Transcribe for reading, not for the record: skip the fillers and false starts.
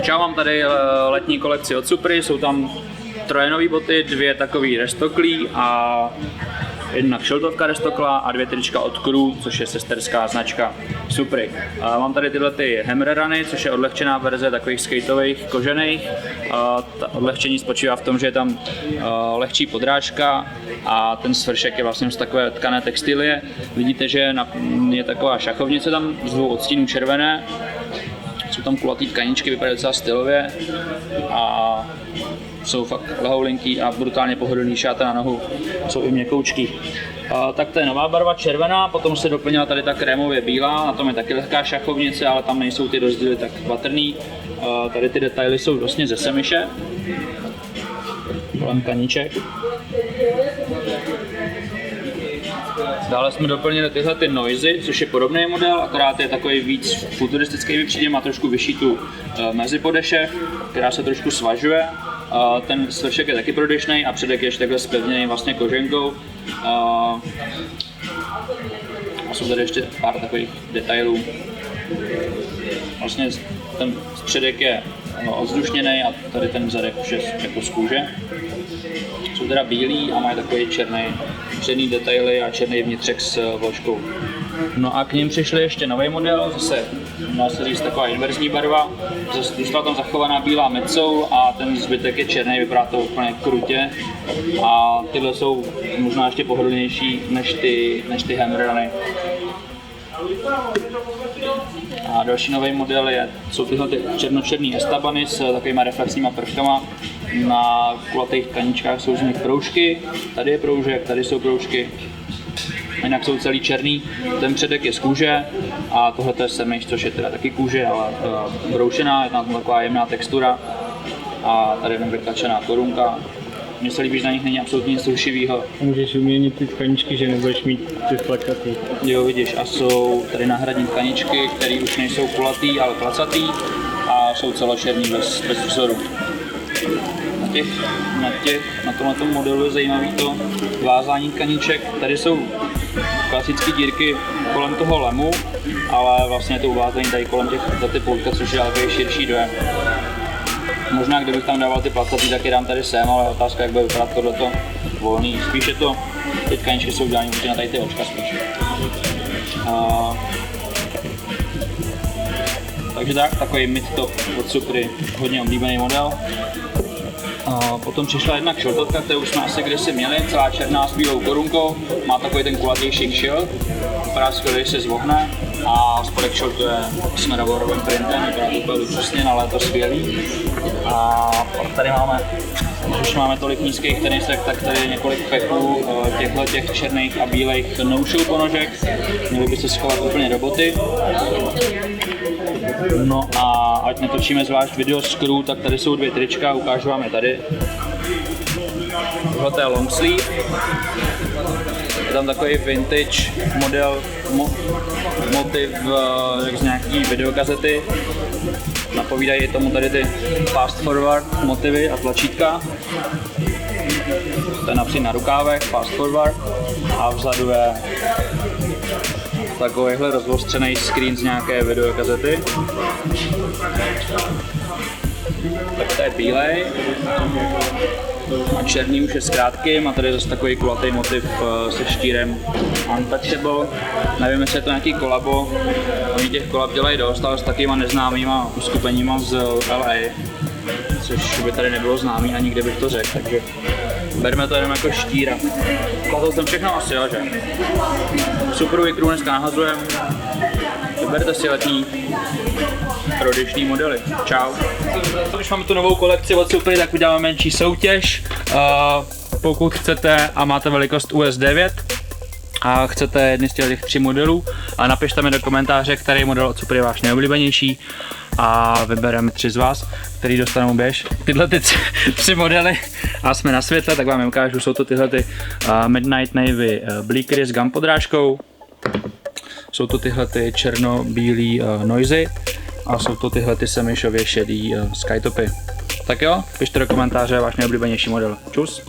Čau, mám tady letní kolekci od Supry, jsou tam trojenové boty, dvě takový restoklí a jedna kšiltovka restokla a dvě trička od Crew, což je sesterská značka Supry. Mám tady tyhle ty Hammer Runy, což je odlehčená verze takových skateových kožených. Ta odlehčení spočívá v tom, že je tam lehčí podrážka a ten svršek je vlastně z takové tkané textilie. Vidíte, že je taková šachovnice tam z dvou odstínů červené. Jsou tam kulatý tkaničky, vypadají docela stylově a jsou fakt lehoulinký a brutálně pohodlný, šáte na nohu, jsou i měkoučký. Tak to je nová barva červená, potom se doplnila tady ta krémově bílá, na tom je taky lehká šachovnice, ale tam nejsou ty rozdíly tak patrný. Tady ty detaily jsou vlastně ze semiše, kolem kaníček. Dále jsme doplnili tyhle ty Noisy, což je podobný model, akorát je takový víc futuristický vypřídě, má trošku vyšší tu mezipodeše, která se trošku svažuje. Ten svršek je taky prodyšnej a předek je ještě takhle zpevněný vlastně koženkou. A jsou tady ještě pár takových detailů. Vlastně ten předek je odzdušněný a tady ten zadek už je jako z kůže. Jsou teda bílí a mají takový černý detaily a černý vnitřek s vložkou. No a k ním přišli ještě nový model, zase dá se říct taková inverzní barva. Zůstala tam zachovaná bílá medsou a ten zbytek je černý, vypadá to úplně krutě. A tyhle jsou možná ještě pohodlnější než ty Hammer Runy. A další nový model jsou tyhle černočerný estabany s takovýma reflexníma prvkama. Na kulatých tkaničkách jsou z nich proužky, tady je proužek, tady jsou proužky. Jinak jsou celý černý, ten předek je z kůže a tohle je semiš, což je teda taky kůže, ale broušená, je tam taková jemná textura a tady je vytlačená korunka. Mně se líbí, že na nich není absolutně nic slušivýho. Můžeš vyměnit ty tkaničky, že nebudeš mít ty flakatý. Jo, vidíš, a jsou tady náhradní tkaničky, které už nejsou kulatý, ale placatý a jsou celočerný bez vzoru. Na tomto modelu je zajímavý to vázání tkaniček. Tady jsou klasické dírky kolem toho lemu, ale vlastně je to uvázání tady kolem ty půlka, což je takový širší dojem. Možná kdybych tam dával ty placatý, tak je dám tady sem, ale otázka, jak bude vypadat tohleto volný. Spíš je to, ty tkaničky jsou udělané určitě na tady ty očka spíš. Takže takový mid-top od Supry, hodně oblíbený model. Potom přišla jedna kšiltovka, kterou jsme asi kdysi měli, celá černá s bílou korunkou, má takový ten kulatější kšilt, vypadá skvěle, když se zvohne a spodek kšiltu je s medaborovým printem, vypadá to úplně luxusně, ale je to skvělý. A tady už máme tolik nízkých tenisek, tak tady je několik peků těch černých a bílejch no-show ponožek, měli by se schovat úplně do boty. No a ať natočíme zvlášť video z Crew, tak tady jsou dvě trička, ukážu vám je tady. Tohle je long sleeve. Je tam takový vintage model, motiv z nějaký videokazety. Napovídají tomu tady ty fast forward motivy a tlačítka. To je například na rukávech, fast forward. A vzadu je takovýhle rozostřený screen z nějaké videokazety. Tak to je bílej. A černý už je s krátkým a tady je zase takový kulatý motiv se štírem Untouchable. Nevím, jestli je to nějaký kolabo. Oni těch kolab dělají dost, ale s takovýma neznámýma uskupeníma z LA. Což by tady nebylo známý ani kde bych to řekl, takže bereme to jenom jako štíra. Plazil jsem všechno asi, jo, že? Suprový Crew dneska nahazujeme. Vyberte si letní prodyšný modely. Čau. Když máme tu novou kolekci od Supry, tak uděláme menší soutěž. Pokud chcete a máte velikost US 9 a chcete jedny z těch 3 modelů, a napište mi do komentáře, který model od Supry je váš nejoblíbenější a vybereme 3 z vás, který dostanou běž tyhle 3 modely a jsme na světle, tak vám je ukážu. Jsou to tyhle Midnight Navy Bleakery s gum podrážkou, jsou to tyhle černo-bílý Noisy a jsou to tyhle semišově šedý skytopy. Tak jo, pište do komentáře váš nejoblíbenější model. Čus!